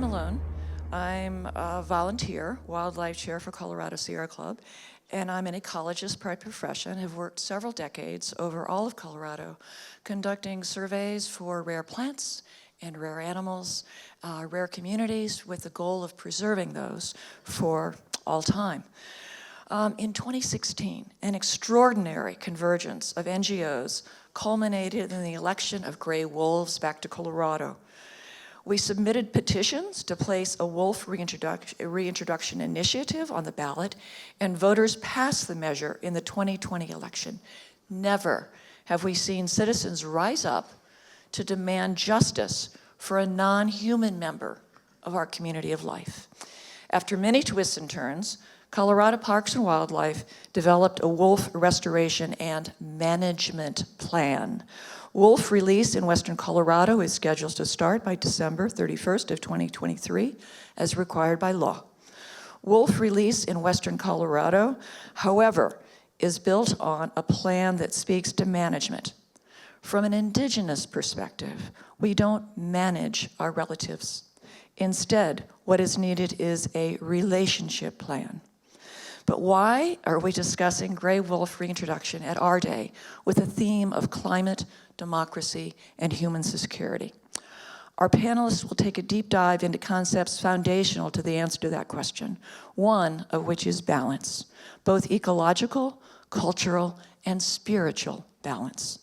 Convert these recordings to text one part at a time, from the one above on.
Malone. I'm a volunteer, wildlife chair for Colorado Sierra Club, and I'm an ecologist by profession. Have worked several decades over all of Colorado, conducting surveys for rare plants and rare animals, rare communities, with the goal of preserving those for all time. In 2016, an extraordinary convergence of NGOs culminated in the election of gray wolves back to Colorado. We submitted petitions to place a wolf reintroduction initiative on the ballot, and voters passed the measure in the 2020 election. Never have we seen citizens rise up to demand justice for a non-human member of our community of life. After many twists and turns, Colorado Parks and Wildlife developed a wolf restoration and management plan. Wolf release in Western Colorado is scheduled to start by December 31st of 2023, as required by law. Wolf release in Western Colorado, however, is built on a plan that speaks to management. From an indigenous perspective, we don't manage our relatives. Instead, what is needed is a relationship plan. But why are we discussing gray wolf reintroduction at AREI-AREDAY with a theme of climate, democracy, and human security? Our panelists will take a deep dive into concepts foundational to the answer to that question, one of which is balance, both ecological, cultural, and spiritual balance.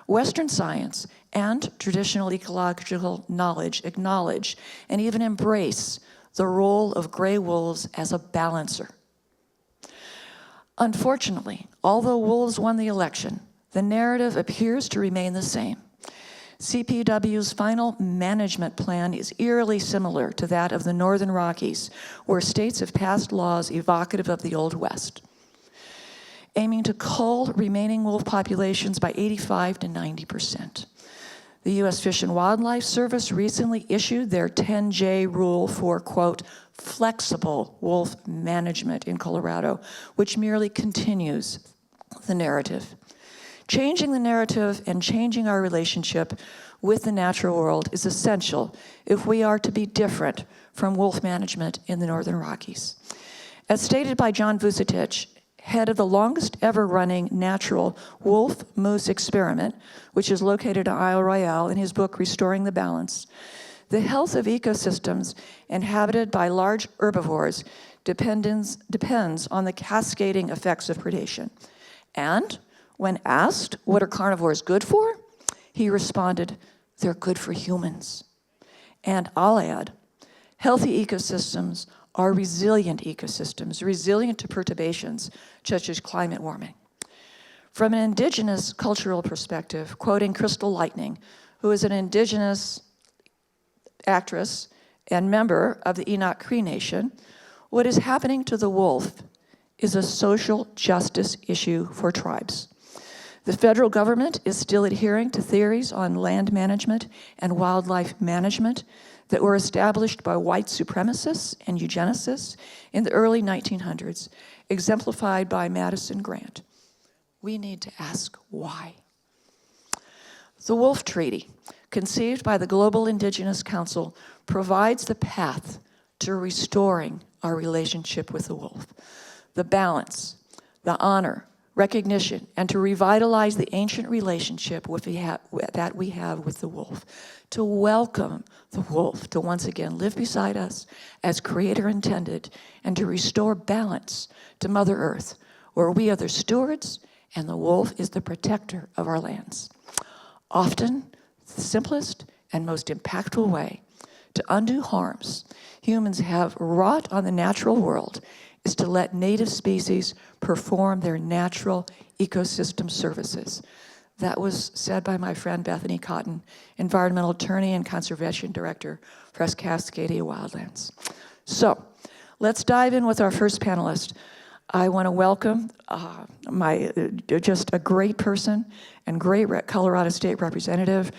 Western science and traditional ecological knowledge acknowledge and even embrace the role of gray wolves as a balancer. Unfortunately, although wolves won the election, the narrative appears to remain the same. CPW's final management plan is eerily similar to that of the Northern Rockies, where states have passed laws evocative of the Old West, aiming to cull remaining wolf populations by 85 to 90%. The U.S. Fish and Wildlife Service recently issued their 10J rule for, quote, flexible wolf management in Colorado, which merely continues the narrative. Changing the narrative and changing our relationship with the natural world is essential if we are to be different from wolf management in the Northern Rockies. As stated by John Vucetich, head of the longest ever running natural wolf-moose experiment, which is located in Isle Royale, in his book, Restoring the Balance, the health of ecosystems inhabited by large herbivores depends on the cascading effects of predation. And when asked, what are carnivores good for? He responded, they're good for humans. And I'll add, healthy ecosystems are resilient ecosystems, resilient to perturbations such as climate warming. From an indigenous cultural perspective, quoting Crystal Lightning, who is an indigenous actress and member of the Enoch Cree Nation, what is happening to the wolf is a social justice issue for tribes. The federal government is still adhering to theories on land management and wildlife management that were established by white supremacists and eugenicists in the early 1900s, exemplified by Madison Grant. We need to ask why. The Wolf Treaty, conceived by the Global Indigenous Council, provides the path to restoring our relationship with the wolf. The balance, the honor, recognition, and to revitalize the ancient relationship that we have with the wolf. To welcome the wolf to once again live beside us as Creator intended, and to restore balance to Mother Earth, where we are the stewards and the wolf is the protector of our lands. Often, the simplest and most impactful way to undo harms humans have wrought on the natural world is to let native species perform their natural ecosystem services. That was said by my friend Bethany Cotton, environmental attorney and conservation director for Cascadia Wildlands. So, let's dive in with our first panelist. I want to welcome just a great person and great Colorado State Representative,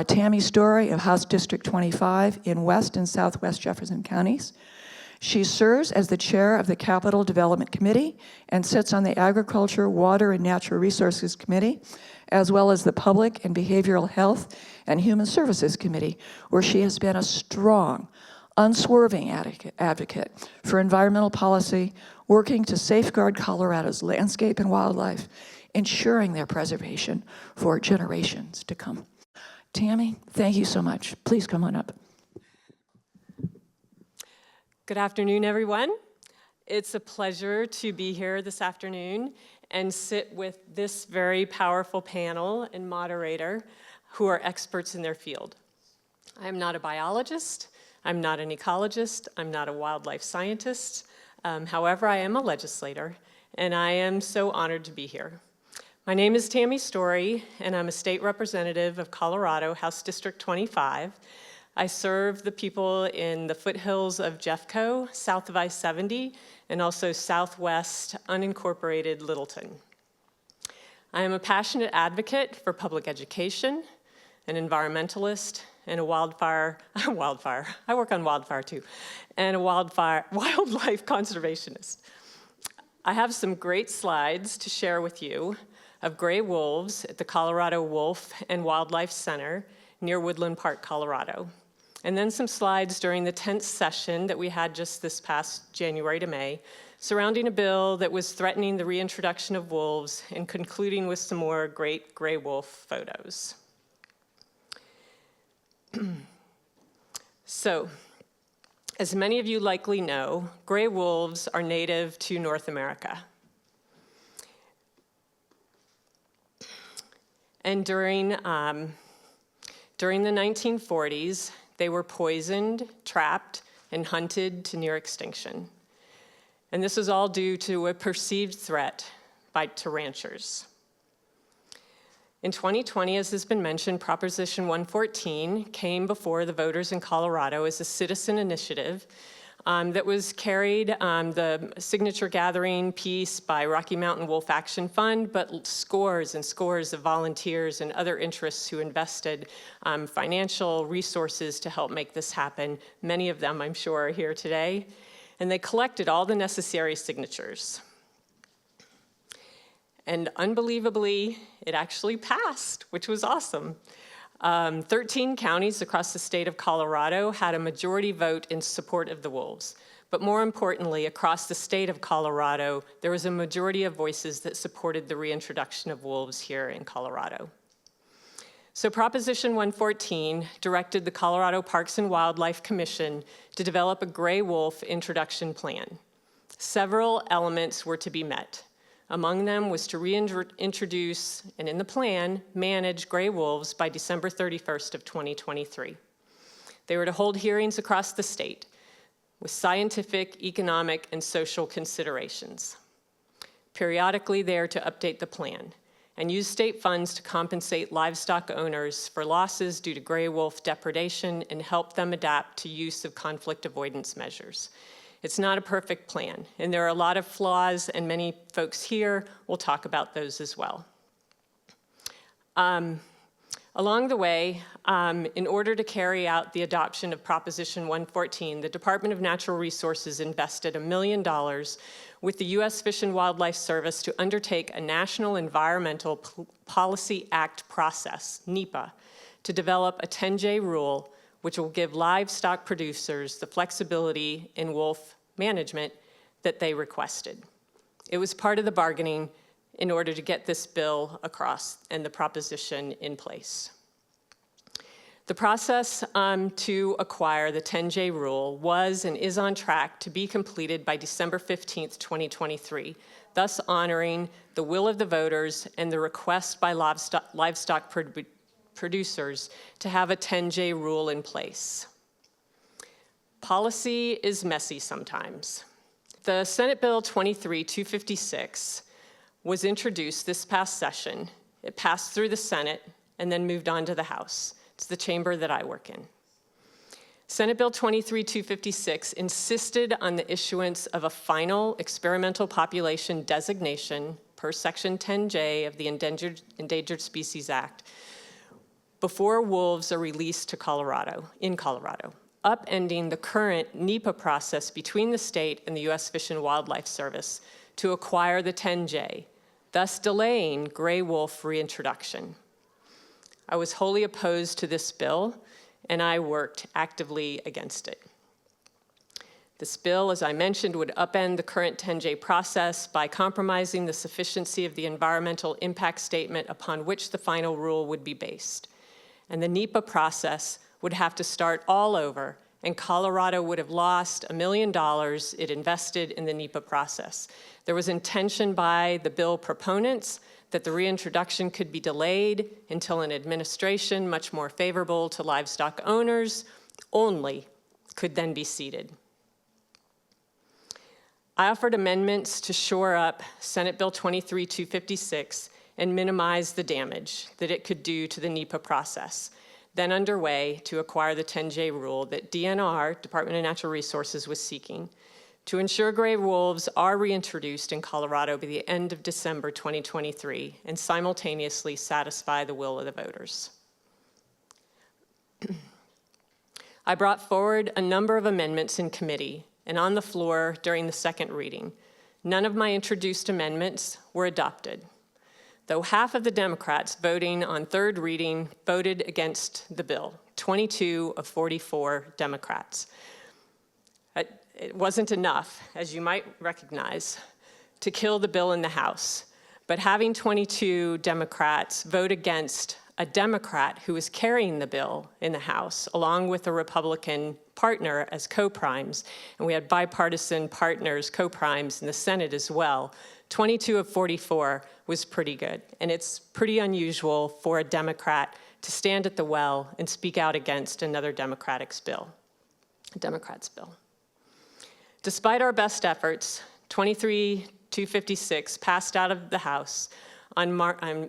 Tammy Story of House District 25 in West and Southwest Jefferson counties. She serves as the chair of the Capital Development Committee and sits on the Agriculture, Water, and Natural Resources Committee, as well as the Public and Behavioral Health and Human Services Committee, where she has been a strong unswerving advocate for environmental policy, working to safeguard Colorado's landscape and wildlife, ensuring their preservation for generations to come. Tammy, thank you so much. Please come on up. Good afternoon, everyone. It's a pleasure to be here this afternoon and sit with this very powerful panel and moderator who are experts in their field. I'm not a biologist, I'm not an ecologist, I'm not a wildlife scientist. However, I am a legislator, and I am so honored to be here. My name is Tammy Story, and I'm a state representative of Colorado, House District 25. I serve the people in the foothills of Jeffco, south of I-70, and also southwest unincorporated Littleton. I am a passionate advocate for public education, an environmentalist, and a wildlife conservationist. I have some great slides to share with you of gray wolves at the Colorado Wolf and Wildlife Center near Woodland Park, Colorado. And then some slides during the 10th session that we had just this past January to May, surrounding a bill that was threatening the reintroduction of wolves and concluding with some more great gray wolf photos. So, as many of you likely know, gray wolves are native to North America. And during the 1940s, they were poisoned, trapped, and hunted to near extinction. And this was all due to a perceived threat to ranchers. In 2020, as has been mentioned, Proposition 114 came before the voters in Colorado as a citizen initiative that was carried, the signature gathering piece by Rocky Mountain Wolf Action Fund, but scores and scores of volunteers and other interests who invested financial resources to help make this happen. Many of them, I'm sure, are here today. And they collected all the necessary signatures. And unbelievably, it actually passed, which was awesome. 13 counties across the state of Colorado had a majority vote in support of the wolves. But more importantly, across the state of Colorado, there was a majority of voices that supported the reintroduction of wolves here in Colorado. So Proposition 114 directed the Colorado Parks and Wildlife Commission to develop a gray wolf introduction plan. Several elements were to be met. Among them was to reintroduce, and in the plan, manage gray wolves by December 31st of 2023. They were to hold hearings across the state with scientific, economic, and social considerations. Periodically, they are to update the plan and use state funds to compensate livestock owners for losses due to gray wolf depredation and help them adapt to use of conflict avoidance measures. It's not a perfect plan, and there are a lot of flaws, and many folks here will talk about those as well. Along the way, in order to carry out the adoption of Proposition 114, the Department of Natural Resources invested $1 million with the U.S. Fish and Wildlife Service to undertake a National Environmental Policy Act process, NEPA, to develop a 10J rule which will give livestock producers the flexibility in wolf management that they requested. It was part of the bargaining in order to get this bill across and the proposition in place. The process to acquire the 10J rule was and is on track to be completed by December 15th, 2023, thus honoring the will of the voters and the request by livestock producers to have a 10J rule in place. Policy is messy sometimes. The Senate Bill 23-256 was introduced this past session. It passed through the Senate and then moved on to the House. It's the chamber that I work in. Senate Bill 23-256 insisted on the issuance of a final experimental population designation per Section 10J of the Endangered Species Act before wolves are released to Colorado, upending the current NEPA process between the state and the U.S. Fish and Wildlife Service to acquire the 10J, thus delaying gray wolf reintroduction. I was wholly opposed to this bill, and I worked actively against it. This bill, as I mentioned, would upend the current 10J process by compromising the sufficiency of the environmental impact statement upon which the final rule would be based. And the NEPA process would have to start all over, and Colorado would have lost $1 million it invested in the NEPA process. There was intention by the bill proponents that the reintroduction could be delayed until an administration much more favorable to livestock owners only could then be seated. I offered amendments to shore up Senate Bill 23-256 and minimize the damage that it could do to the NEPA process, then underway to acquire the 10J rule that DNR, Department of Natural Resources, was seeking to ensure gray wolves are reintroduced in Colorado by the end of December 2023 and simultaneously satisfy the will of the voters. I brought forward a number of amendments in committee and on the floor during the second reading. None of my introduced amendments were adopted, though half of the Democrats voting on third reading voted against the bill, 22 of 44 Democrats. It wasn't enough, as you might recognize, to kill the bill in the House, but having 22 Democrats vote against a Democrat who was carrying the bill in the House, along with a Republican partner as co-primes, and we had bipartisan partners, co-primes in the Senate as well, 22 of 44 was pretty good. And it's pretty unusual for a Democrat to stand at the well and speak out against another Democrat's bill. Despite our best efforts, 23-256 passed out of the House on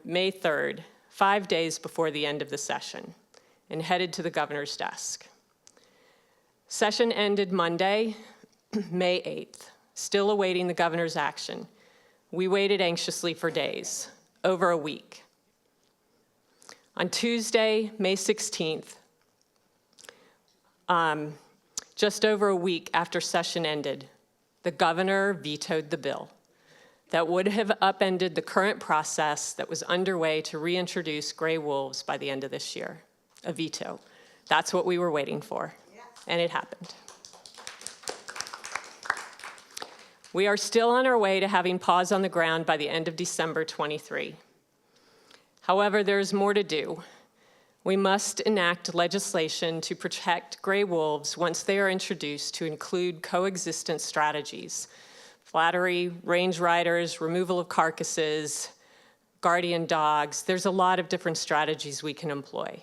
May 3rd, 5 days before the end of the session, and headed to the governor's desk. Session ended Monday, May 8th, still awaiting the governor's action. We waited anxiously for days, over a week. On Tuesday, May 16th, just over a week after session ended, the governor vetoed the bill that would have upended the current process that was underway to reintroduce gray wolves by the end of this year. A veto. That's what we were waiting for, and it happened. We are still on our way to having paws on the ground by the end of December 23. However, there's more to do. We must enact legislation to protect gray wolves once they are introduced to include coexistence strategies. Flattery, range riders, removal of carcasses, guardian dogs. There's a lot of different strategies we can employ.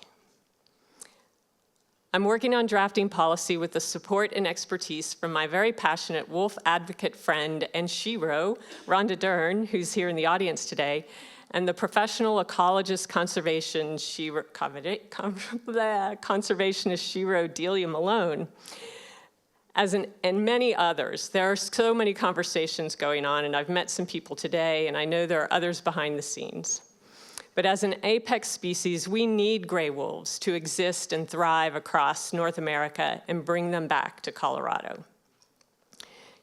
I'm working on drafting policy with the support and expertise from my very passionate wolf advocate friend and shero, Rhonda Dern, who's here in the audience today, and the professional ecologist conservationist shero, Delia Malone, and many others. There are so many conversations going on, and I've met some people today, and I know there are others behind the scenes. But as an apex species, we need gray wolves to exist and thrive across North America and bring them back to Colorado.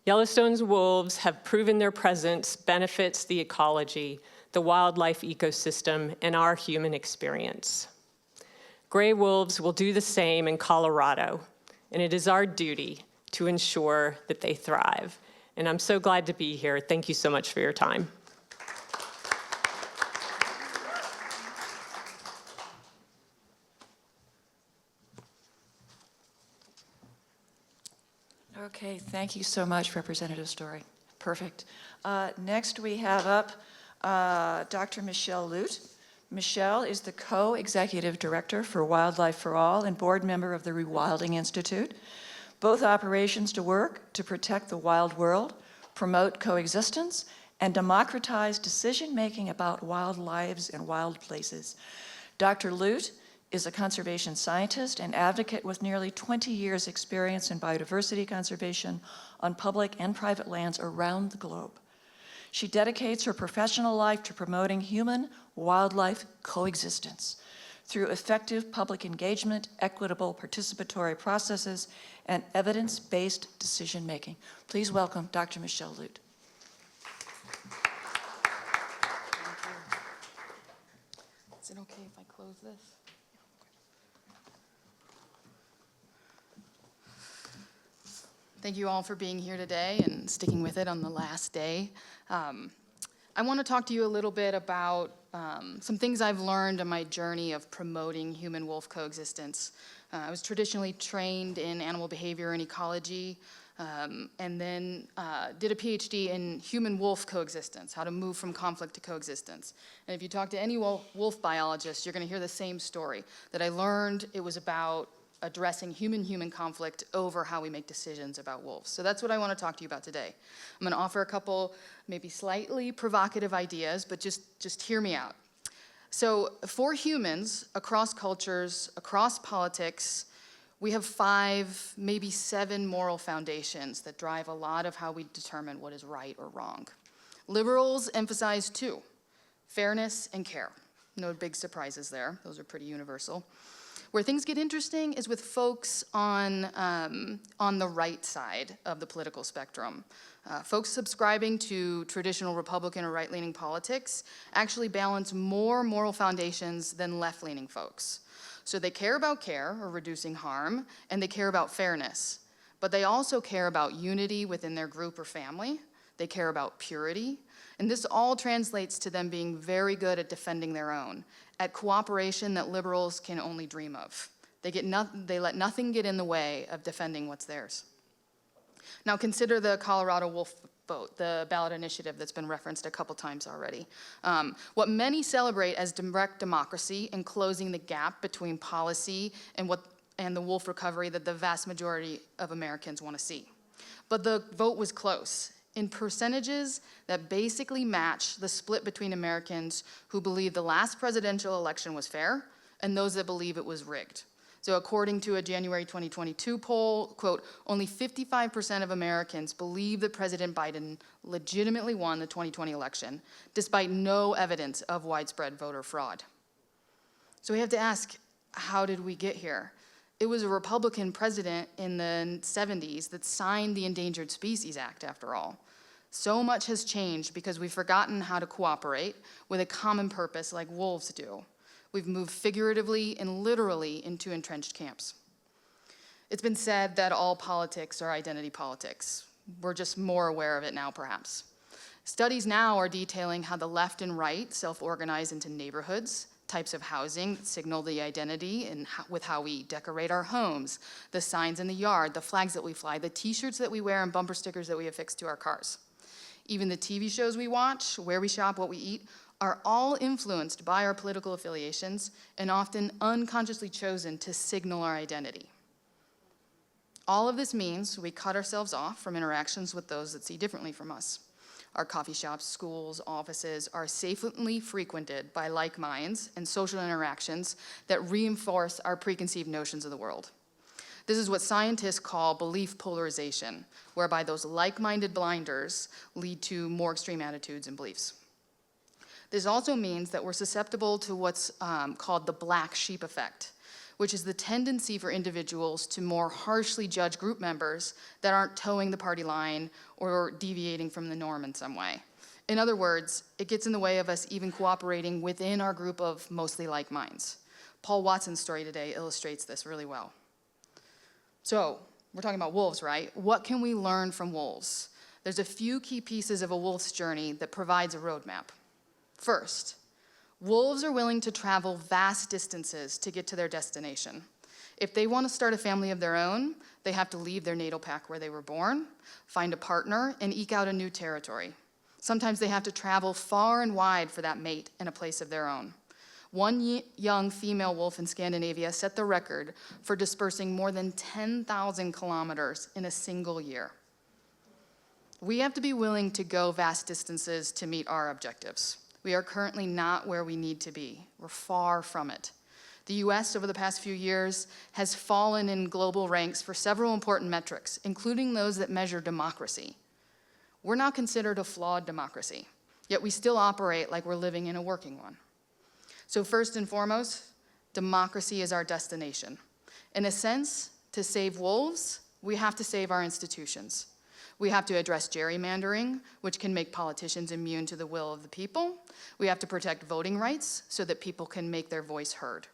Yellowstone's wolves have proven their presence benefits the ecology, the wildlife ecosystem, and our human experience. Gray wolves will do the same in Colorado, and it is our duty to ensure that they thrive. And I'm so glad to be here. Thank you so much for your time. Okay, thank you so much, Representative Story. Perfect. Next we have up Dr. Michelle Lute. Michelle is the co-executive director for Wildlife for All and board member of the Rewilding Institute. Both operations to work to protect the wild world, promote coexistence, and democratize decision-making about wild lives and wild places. Dr. Lute is a conservation scientist and advocate with nearly 20 years' experience in biodiversity conservation on public and private lands around the globe. She dedicates her professional life to promoting human-wildlife coexistence through effective public engagement, equitable participatory processes, and evidence-based decision-making. Please welcome Dr. Michelle Lute. Is it okay if I close this? Thank you all for being here today and sticking with it on the last day. I want to talk to you a little bit about some things I've learned on my journey of promoting human-wolf coexistence. I was traditionally trained in animal behavior and ecology, and then did a PhD in human-wolf coexistence, how to move from conflict to coexistence. And if you talk to any wolf biologist, you're going to hear the same story, that I learned it was about addressing human-human conflict over how we make decisions about wolves. So that's what I want to talk to you about today. I'm going to offer a couple maybe slightly provocative ideas, but just hear me out. So for humans, across cultures, across politics, we have 5, maybe 7 moral foundations that drive a lot of how we determine what is right or wrong. Liberals emphasize 2, fairness and care. No big surprises there. Those are pretty universal. Where things get interesting is with folks on the right side of the political spectrum. Folks subscribing to traditional Republican or right-leaning politics actually balance more moral foundations than left-leaning folks. So they care about care, or reducing harm, and they care about fairness. But they also care about unity within their group or family. They care about purity. And this all translates to them being very good at defending their own, at cooperation that liberals can only dream of. They let nothing get in the way of defending what's theirs. Now consider the Colorado wolf vote, the ballot initiative that's been referenced a couple times already. What many celebrate as direct democracy and closing the gap between policy and the wolf recovery that the vast majority of Americans want to see. But the vote was close, in percentages that basically match the split between Americans who believe the last presidential election was fair and those that believe it was rigged. So according to a January 2022 poll, quote, only 55% of Americans believe that President Biden legitimately won the 2020 election, despite no evidence of widespread voter fraud. So we have to ask, how did we get here? It was a Republican president in the 70s that signed the Endangered Species Act, after all. So much has changed because we've forgotten how to cooperate with a common purpose like wolves do. We've moved figuratively and literally into entrenched camps. It's been said that all politics are identity politics. We're just more aware of it now, perhaps. Studies now are detailing how the left and right self-organize into neighborhoods, types of housing that signal the identity and with how we decorate our homes, the signs in the yard, the flags that we fly, the t-shirts that we wear, and bumper stickers that we affix to our cars. Even the TV shows we watch, where we shop, what we eat, are all influenced by our political affiliations and often unconsciously chosen to signal our identity. All of this means we cut ourselves off from interactions with those that see differently from us. Our coffee shops, schools, offices are safely frequented by like minds and social interactions that reinforce our preconceived notions of the world. This is what scientists call belief polarization, whereby those like-minded blinders lead to more extreme attitudes and beliefs. This also means that we're susceptible to what's called the black sheep effect, which is the tendency for individuals to more harshly judge group members that aren't towing the party line or deviating from the norm in some way. In other words, it gets in the way of us even cooperating within our group of mostly like minds. Paul Watson's story today illustrates this really well. So, we're talking about wolves, right? What can we learn from wolves? There's a few key pieces of a wolf's journey that provides a roadmap. First, wolves are willing to travel vast distances to get to their destination. If they want to start a family of their own, they have to leave their natal pack where they were born, find a partner, and eke out a new territory. Sometimes they have to travel far and wide for that mate and a place of their own. One young female wolf in Scandinavia set the record for dispersing more than 10,000 kilometers in a single year. We have to be willing to go vast distances to meet our objectives. We are currently not where we need to be. We're far from it. The US over the past few years has fallen in global ranks for several important metrics, including those that measure democracy. We're now considered a flawed democracy, yet we still operate like we're living in a working one. So first and foremost, democracy is our destination. In a sense, to save wolves, we have to save our institutions. We have to address gerrymandering, which can make politicians immune to the will of the people. We have to protect voting rights so that people can make their voice heard.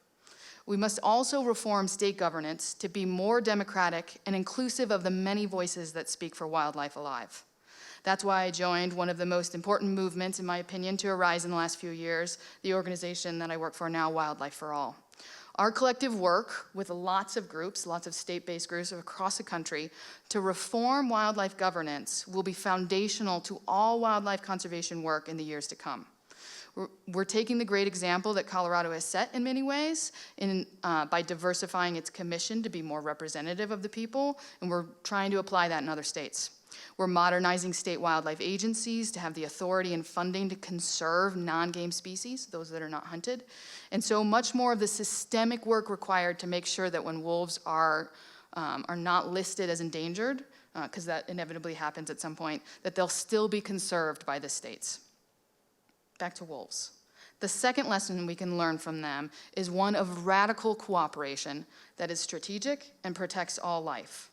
We must also reform state governance to be more democratic and inclusive of the many voices that speak for wildlife alive. That's why I joined one of the most important movements, in my opinion, to arise in the last few years, the organization that I work for now, Wildlife for All. Our collective work with lots of groups, lots of state-based groups across the country, to reform wildlife governance will be foundational to all wildlife conservation work in the years to come. We're taking the great example that Colorado has set in many ways by diversifying its commission to be more representative of the people, and we're trying to apply that in other states. We're modernizing state wildlife agencies to have the authority and funding to conserve non-game species, those that are not hunted. And so much more of the systemic work required to make sure that when wolves are not listed as endangered, because that inevitably happens at some point, that they'll still be conserved by the states. Back to wolves. The second lesson we can learn from them is one of radical cooperation that is strategic and protects all life.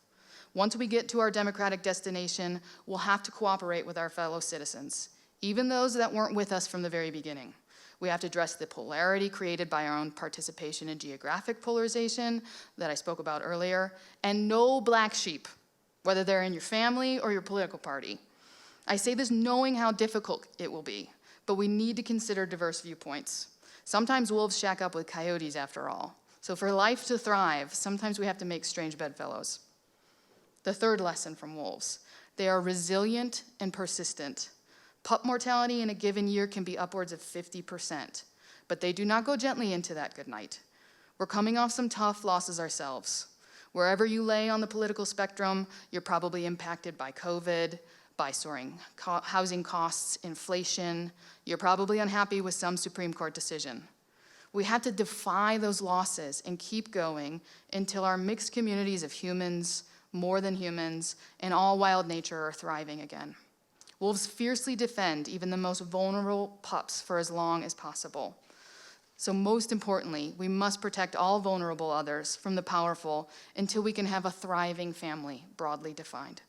Once we get to our democratic destination, we'll have to cooperate with our fellow citizens, even those that weren't with us from the very beginning. We have to address the polarity created by our own participation in geographic polarization that I spoke about earlier, and no black sheep, whether they're in your family or your political party. I say this knowing how difficult it will be, but we need to consider diverse viewpoints. Sometimes wolves shack up with coyotes after all. So for life to thrive, sometimes we have to make strange bedfellows. The third lesson from wolves: they are resilient and persistent. Pup mortality in a given year can be upwards of 50%, but they do not go gently into that good night. We're coming off some tough losses ourselves. Wherever you lay on the political spectrum, you're probably impacted by COVID, by soaring housing costs, inflation. You're probably unhappy with some Supreme Court decision. We have to defy those losses and keep going until our mixed communities of humans, more than humans, and all wild nature are thriving again. Wolves fiercely defend even the most vulnerable pups for as long as possible. So most importantly, we must protect all vulnerable others from the powerful until we can have a thriving family, broadly defined.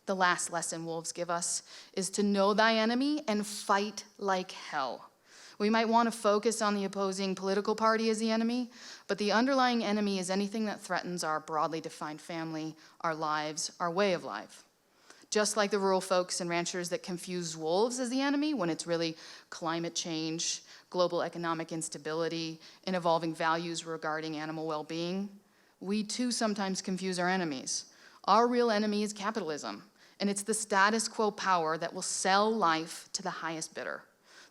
The last lesson wolves give us is to know thy enemy and fight like hell. We might want to focus on the opposing political party as the enemy, but the underlying enemy is anything that threatens our broadly defined family, our lives, our way of life. Just like the rural folks and ranchers that confuse wolves as the enemy when it's really climate change, global economic instability, and evolving values regarding animal well-being, we too sometimes confuse our enemies. Our real enemy is capitalism, and it's the status quo power that will sell life to the highest bidder.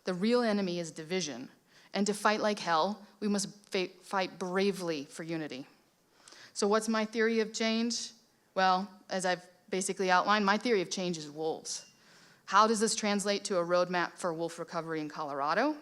The real enemy is division, and to fight like hell, we must fight bravely for unity. So what's my theory of change? Well, as I've basically outlined, my theory of change is wolves. How does this translate to a roadmap for wolf recovery in Colorado?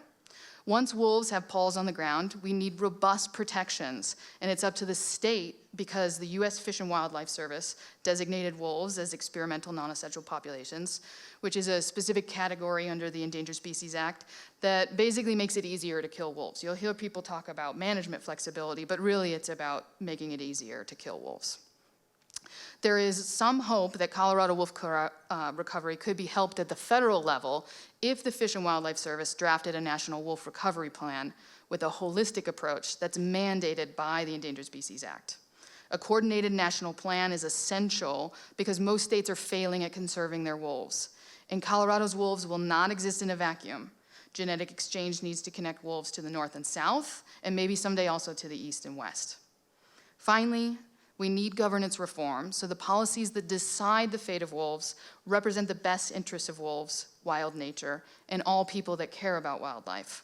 Once wolves have paws on the ground, we need robust protections, and it's up to the state, because the U.S. Fish and Wildlife Service designated wolves as experimental non-essential populations, which is a specific category under the Endangered Species Act that basically makes it easier to kill wolves. You'll hear people talk about management flexibility, but really it's about making it easier to kill wolves. There is some hope that Colorado wolf recovery could be helped at the federal level if the Fish and Wildlife Service drafted a national wolf recovery plan with a holistic approach that's mandated by the Endangered Species Act. A coordinated national plan is essential because most states are failing at conserving their wolves. And Colorado's wolves will not exist in a vacuum. Genetic exchange needs to connect wolves to the north and south, and maybe someday also to the east and west. Finally, we need governance reform so the policies that decide the fate of wolves represent the best interests of wolves, wild nature, and all people that care about wildlife.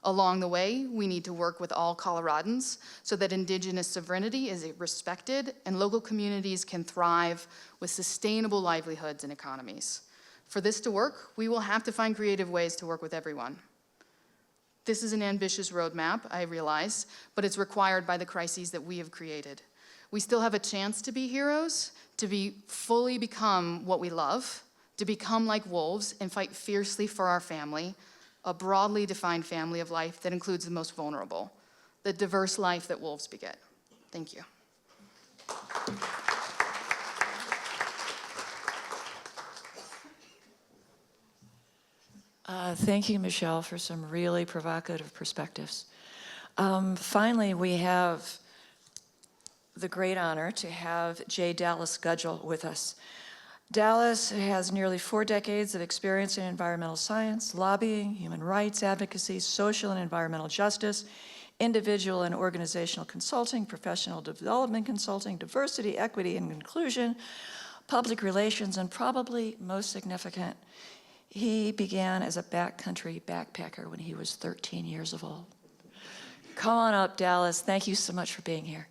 Along the way, we need to work with all Coloradans so that indigenous sovereignty is respected and local communities can thrive with sustainable livelihoods and economies. For this to work, we will have to find creative ways to work with everyone. This is an ambitious roadmap, I realize, but it's required by the crises that we have created. We still have a chance to be heroes, to fully become what we love, to become like wolves and fight fiercely for our family, a broadly defined family of life that includes the most vulnerable, the diverse life that wolves beget. Thank you. Thank you, Michelle, for some really provocative perspectives. Finally, we have the great honor to have J. Dallas Gudgel with us. Dallas has nearly 4 decades of experience in environmental science, lobbying, human rights advocacy, social and environmental justice, individual and organizational consulting, professional development consulting, diversity, equity, and inclusion, public relations, and probably most significant, he began as a backcountry backpacker when he was 13 years old. Come on up, Dallas. Thank you so much for being here.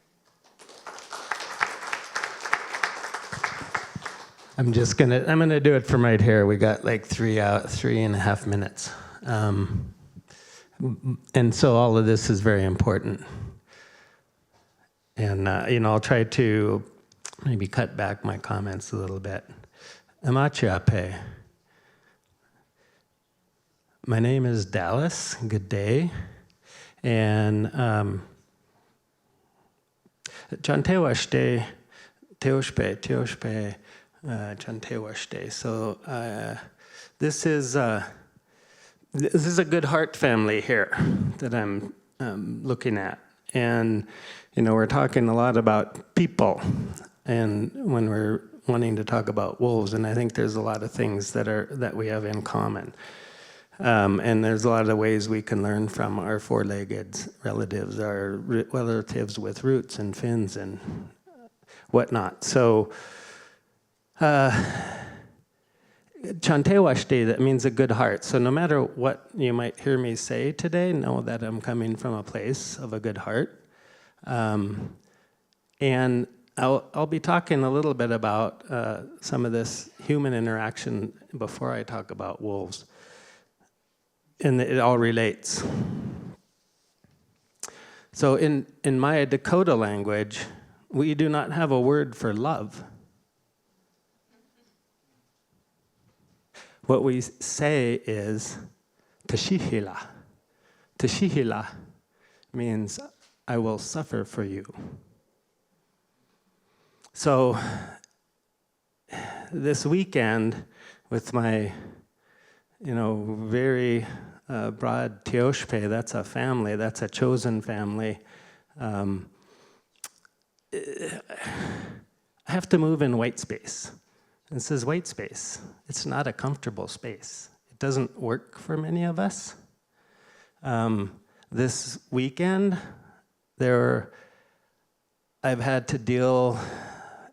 I'm gonna do it from right here. We got like 3.5 minutes. And so all of this is very important. And I'll try to maybe cut back my comments a little bit. Amachiape. My name is Dallas. Good day. And Chantewashte, Teoshpe, Chantewashte. So this is a good heart family here that I'm looking at. And, we're talking a lot about people, and when we're wanting to talk about wolves, and I think there's a lot of things that we have in common. And there's a lot of ways we can learn from our four-legged relatives, our relatives with roots and fins and whatnot. So, Chantewashte, that means a good heart. So no matter what you might hear me say today, know that I'm coming from a place of a good heart. And I'll be talking a little bit about some of this human interaction before I talk about wolves. And it all relates. So in my Dakota language, we do not have a word for love. What we say is tashihila. Tashihila means I will suffer for you. So this weekend with my very broad Teoshpe, that's a family, that's a chosen family. I have to move in white space. And it says white space. It's not a comfortable space. It doesn't work for many of us. This weekend, I've had to deal,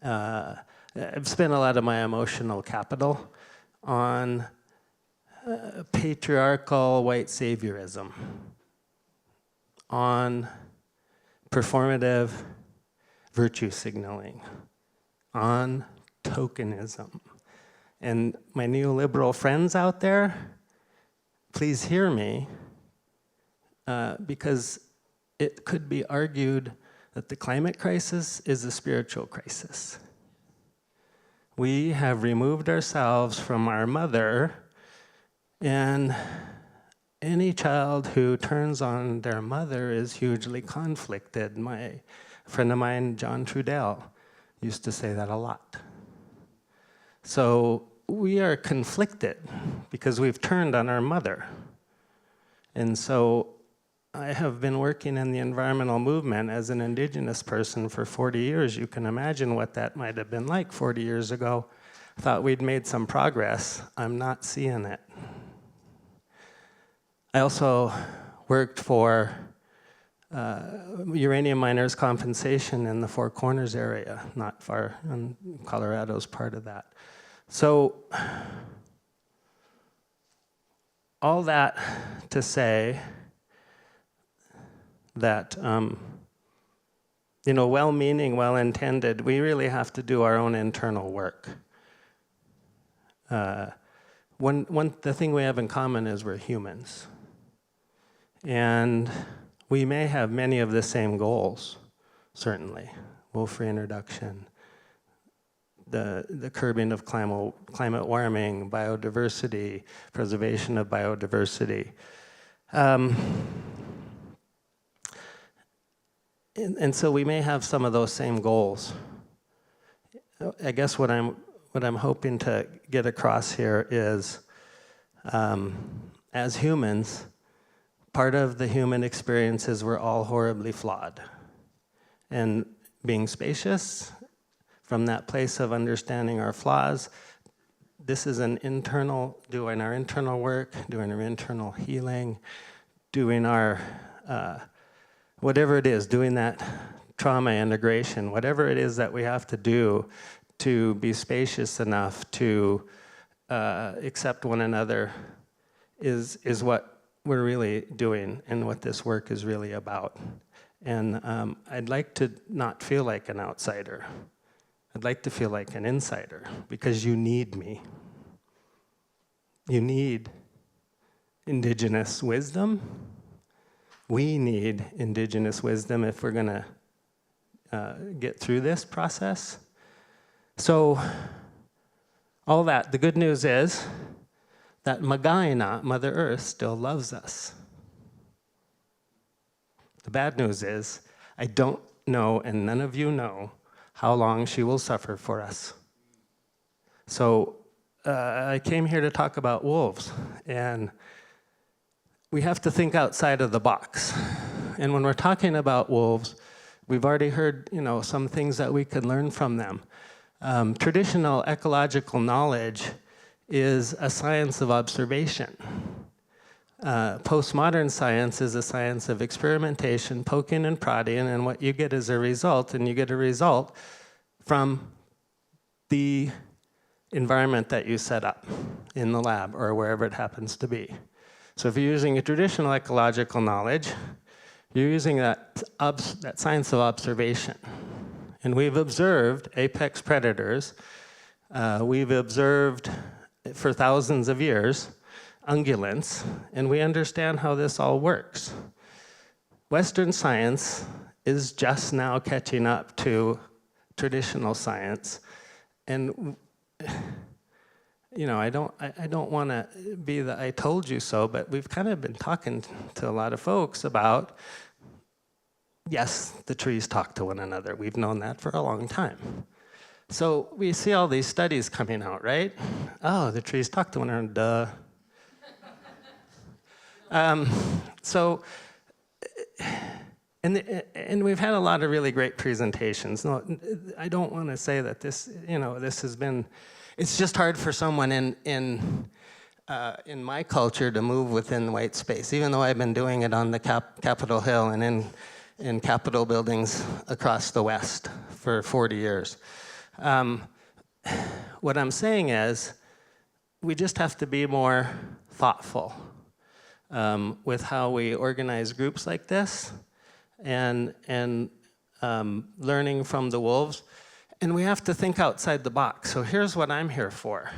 I've spent a lot of my emotional capital on patriarchal white saviorism, on performative virtue signaling, on tokenism. And my neoliberal friends out there, please hear me, because it could be argued that the climate crisis is a spiritual crisis. We have removed ourselves from our mother, and any child who turns on their mother is hugely conflicted. My friend of mine, John Trudell, used to say that a lot. So we are conflicted because we've turned on our mother. And so I have been working in the environmental movement as an indigenous person for 40 years. You can imagine what that might have been like 40 years ago. I thought we'd made some progress. I'm not seeing it. I also worked for uranium miners' compensation in the Four Corners area, not far, and Colorado's part of that. So, all that to say that, well-meaning, well-intended, we really have to do our own internal work. The thing we have in common is we're humans. And we may have many of the same goals, certainly. Wolf reintroduction, the curbing of climate warming, biodiversity, preservation of biodiversity. And so we may have some of those same goals. I guess what I'm hoping to get across here is, as humans, part of the human experience is we're all horribly flawed. And being spacious from that place of understanding our flaws, this is an internal, doing our internal work, doing our internal healing, doing our, whatever it is, doing that trauma integration, whatever it is that we have to do to be spacious enough to accept one another is what we're really doing and what this work is really about. And I'd like to not feel like an outsider. I'd like to feel like an insider, because you need me. You need indigenous wisdom. We need indigenous wisdom if we're going to get through this process. So, all that, the good news is that Magaina, Mother Earth, still loves us. The bad news is, I don't know, and none of you know, how long she will suffer for us. So I came here to talk about wolves, and we have to think outside of the box. And when we're talking about wolves, we've already heard, some things that we could learn from them. Traditional ecological knowledge is a science of observation. Postmodern science is a science of experimentation, poking and prodding, and what you get is a result, and you get a result from the environment that you set up in the lab or wherever it happens to be. So if you're using a traditional ecological knowledge, you're using that science of observation. And we've observed apex predators. We've observed for thousands of years ungulates, and we understand how this all works. Western science is just now catching up to traditional science, and I don't want to be the I told you so, but we've kind of been talking to a lot of folks about, yes, the trees talk to one another. We've known that for a long time. So we see all these studies coming out, right? Oh, the trees talk to one another, duh. And we've had a lot of really great presentations. No, I don't want to say that this, this has been, it's just hard for someone in my culture to move within white space, even though I've been doing it on the Capitol Hill and in Capitol buildings across the West for 40 years. What I'm saying is, we just have to be more thoughtful with how we organize groups like this, and learning from the wolves. And we have to think outside the box. So here's what I'm here for.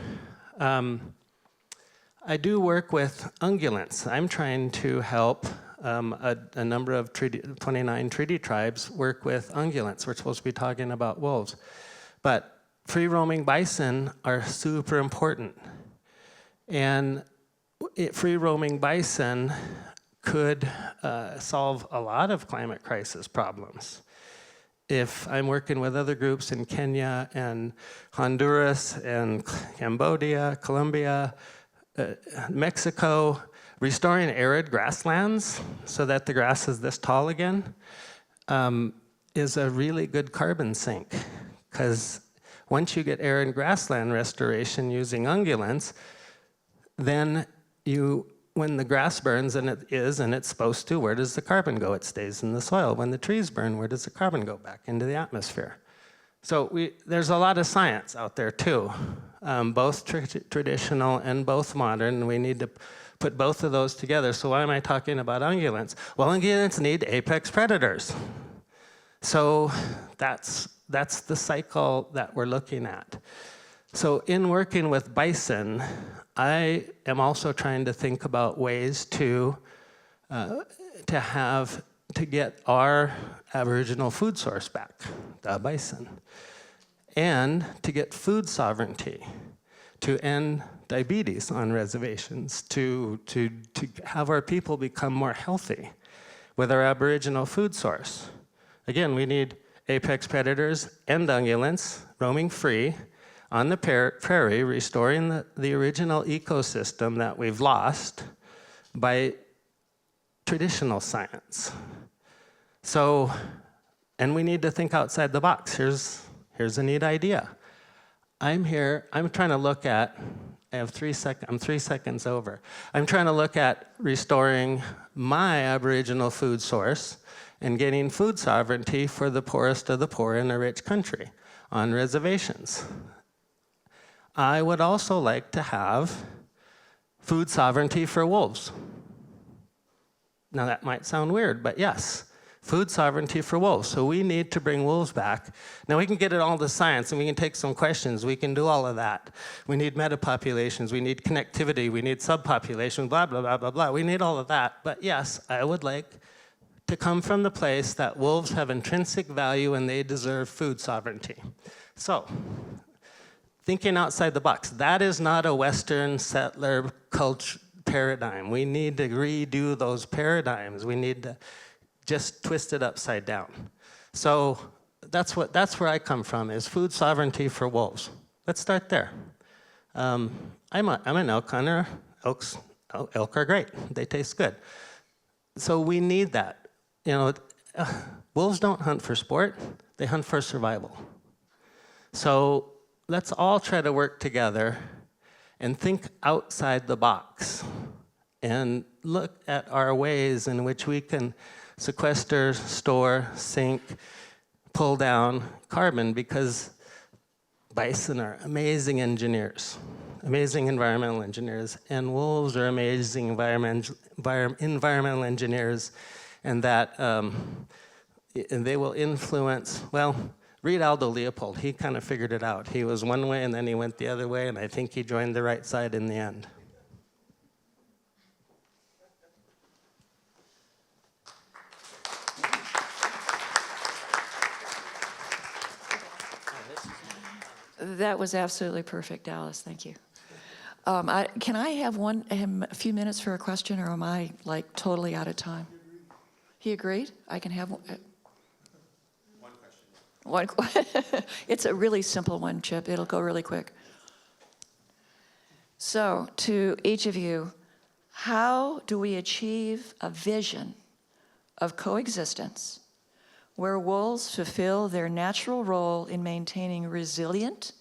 I do work with ungulates. I'm trying to help a number of 29 treaty tribes work with ungulates. We're supposed to be talking about wolves. But free-roaming bison are super important. And free-roaming bison could solve a lot of climate crisis problems. If I'm working with other groups in Kenya and Honduras and Cambodia, Colombia, Mexico, restoring arid grasslands so that the grass is this tall again is a really good carbon sink. Because once you get arid grassland restoration using ungulates, then when the grass burns, and it's supposed to, where does the carbon go? It stays in the soil. When the trees burn, where does the carbon go? Back into the atmosphere. So there's a lot of science out there too, both traditional and both modern, and we need to put both of those together. So why am I talking about ungulates? Well, ungulates need apex predators. So that's the cycle that we're looking at. So in working with bison, I am also trying to think about ways to get our Aboriginal food source back, the bison, and to get food sovereignty, to end diabetes on reservations, to have our people become more healthy with our Aboriginal food source. Again, we need apex predators and ungulates roaming free on the prairie, restoring the original ecosystem that we've lost by traditional science. So, and we need to think outside the box. Here's a neat idea. I'm trying to look at, I'm 3 seconds over. I'm trying to look at restoring my Aboriginal food source and getting food sovereignty for the poorest of the poor in a rich country on reservations. I would also like to have food sovereignty for wolves. Now that might sound weird, but yes, food sovereignty for wolves. So we need to bring wolves back. Now we can get it all to science and we can take some questions. We can do all of that. We need metapopulations, we need connectivity, we need subpopulation, blah, blah, blah, blah, blah. We need all of that. But yes, I would like to come from the place that wolves have intrinsic value and they deserve food sovereignty. So, thinking outside the box. That is not a Western settler culture paradigm. We need to redo those paradigms. We need to just twist it upside down. So that's where I come from, is food sovereignty for wolves. Let's start there. I'm an elk hunter. Elk are great. They taste good. So we need that. You know, wolves don't hunt for sport. They hunt for survival. So let's all try to work together and think outside the box and look at our ways in which we can sequester, store, sink, pull down carbon, because bison are amazing engineers, amazing environmental engineers, and wolves are amazing environmental engineers, and that and they will influence, well, read Aldo Leopold. He kind of figured it out. He was one way and then he went the other way, and I think he joined the right side in the end. That was absolutely perfect, Dallas. Thank you. Can I have a few minutes for a question, or am I like totally out of time? He agreed? I can have one. One question. It's a really simple one, Chip. It'll go really quick. So, to each of you, how do we achieve a vision of coexistence where wolves fulfill their natural role in maintaining resilient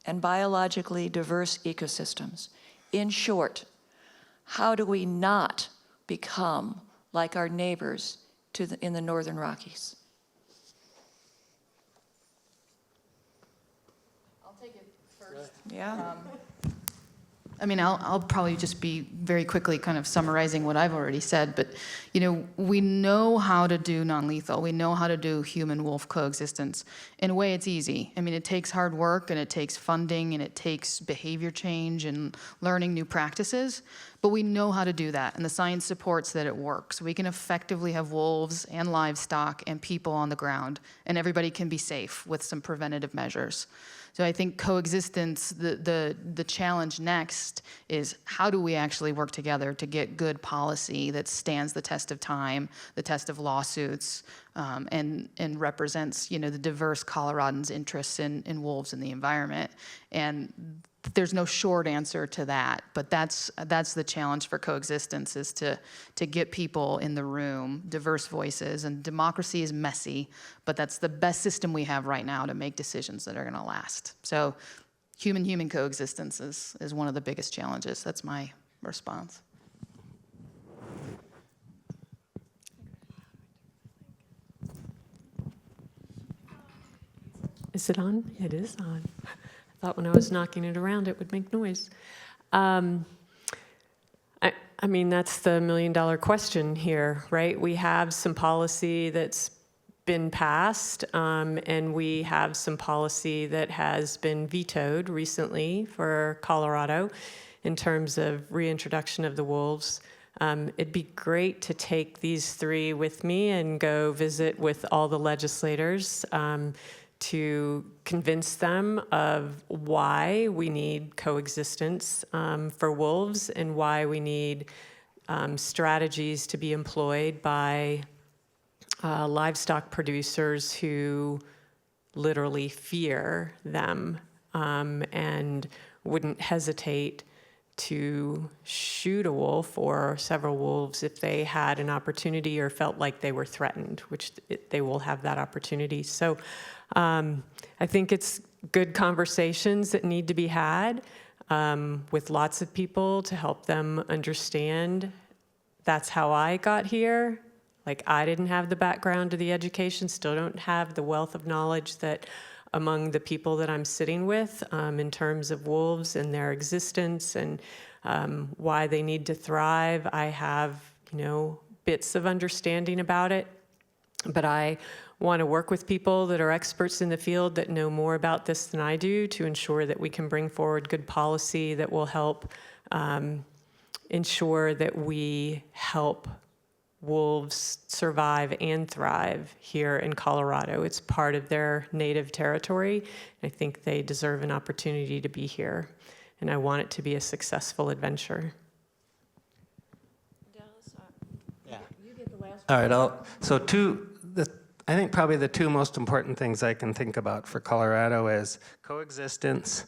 and biologically diverse ecosystems? In short, how do we not become like our neighbors in the Northern Rockies? I'll take it first. Yeah. I mean, I'll probably just be very quickly kind of summarizing what I've already said, but, you know, we know how to do non-lethal. We know how to do human-wolf coexistence. In a way, it's easy. I mean, it takes hard work, and it takes funding, and it takes behavior change and learning new practices, but we know how to do that, and the science supports that it works. We can effectively have wolves and livestock and people on the ground, and everybody can be safe with some preventative measures. So I think coexistence, the challenge next is, how do we actually work together to get good policy that stands the test of time, the test of lawsuits, and represents, you know, the diverse Coloradans' interests in wolves and the environment. And there's no short answer to that, but that's the challenge for coexistence, is to get people in the room, diverse voices, and democracy is messy, but that's the best system we have right now to make decisions that are gonna last. So human-human coexistence is one of the biggest challenges. That's my response. Is it on? It is on. I thought when I was knocking it around, it would make noise. I mean, that's the million-dollar question here, right? We have some policy that's been passed, and we have some policy that has been vetoed recently for Colorado in terms of reintroduction of the wolves. It'd be great to take these three with me and go visit with all the legislators to convince them of why we need coexistence for wolves, and why we need strategies to be employed by livestock producers who literally fear them and wouldn't hesitate to shoot a wolf or several wolves if they had an opportunity or felt like they were threatened, which they will have that opportunity. So I think it's good conversations that need to be had with lots of people to help them understand that's how I got here. Like, I didn't have the background or the education, still don't have the wealth of knowledge that among the people that I'm sitting with in terms of wolves and their existence and why they need to thrive. I have, bits of understanding about it, but I want to work with people that are experts in the field that know more about this than I do to ensure that we can bring forward good policy that will help ensure that we help wolves survive and thrive here in Colorado. It's part of their native territory. I think they deserve an opportunity to be here, and I want it to be a successful adventure. Yeah. All right. I think probably the two most important things I can think about for Colorado is coexistence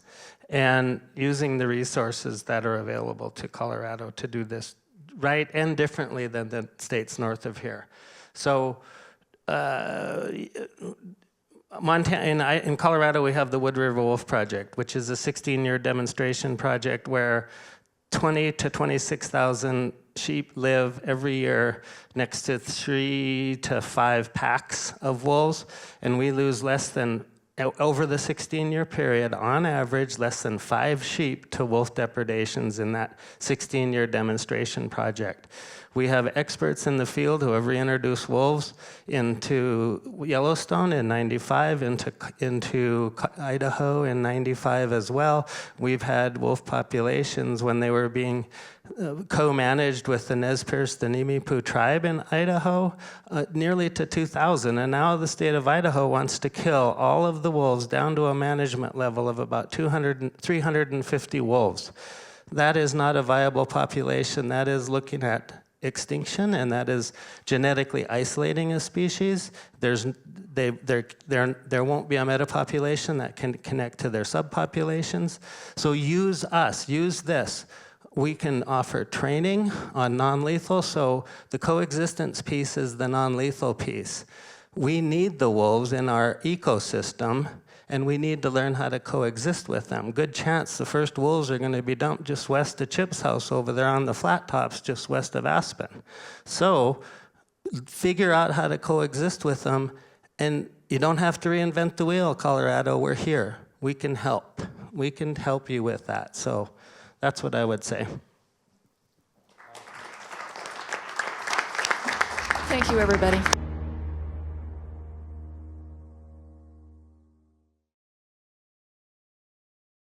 and using the resources that are available to Colorado to do this right and differently than the states north of here. So Montana, in Colorado, we have the Wood River Wolf Project, which is a 16-year demonstration project where 20 to 26,000 sheep live every year next to 3 to 5 packs of wolves, and we lose less than, over the 16-year period, on average, less than 5 sheep to wolf depredations in that 16-year demonstration project. We have experts in the field who have reintroduced wolves into Yellowstone in '95, into Idaho in '95 as well. We've had wolf populations when they were being co-managed with the Nez Perce, the Nimiipuu tribe in Idaho, nearly to 2,000. And now the state of Idaho wants to kill all of the wolves down to a management level of about 350 wolves. That is not a viable population. That is looking at extinction, and that is genetically isolating a species. There won't be a metapopulation that can connect to their subpopulations. So use us, use this. We can offer training on non-lethal, so the coexistence piece is the non-lethal piece. We need the wolves in our ecosystem, and we need to learn how to coexist with them. Good chance the first wolves are going to be dumped just west of Chip's house over there on the flat tops just west of Aspen. So figure out how to coexist with them, and you don't have to reinvent the wheel, Colorado. We're here. We can help. We can help you with that. So that's what I would say. Thank you, everybody.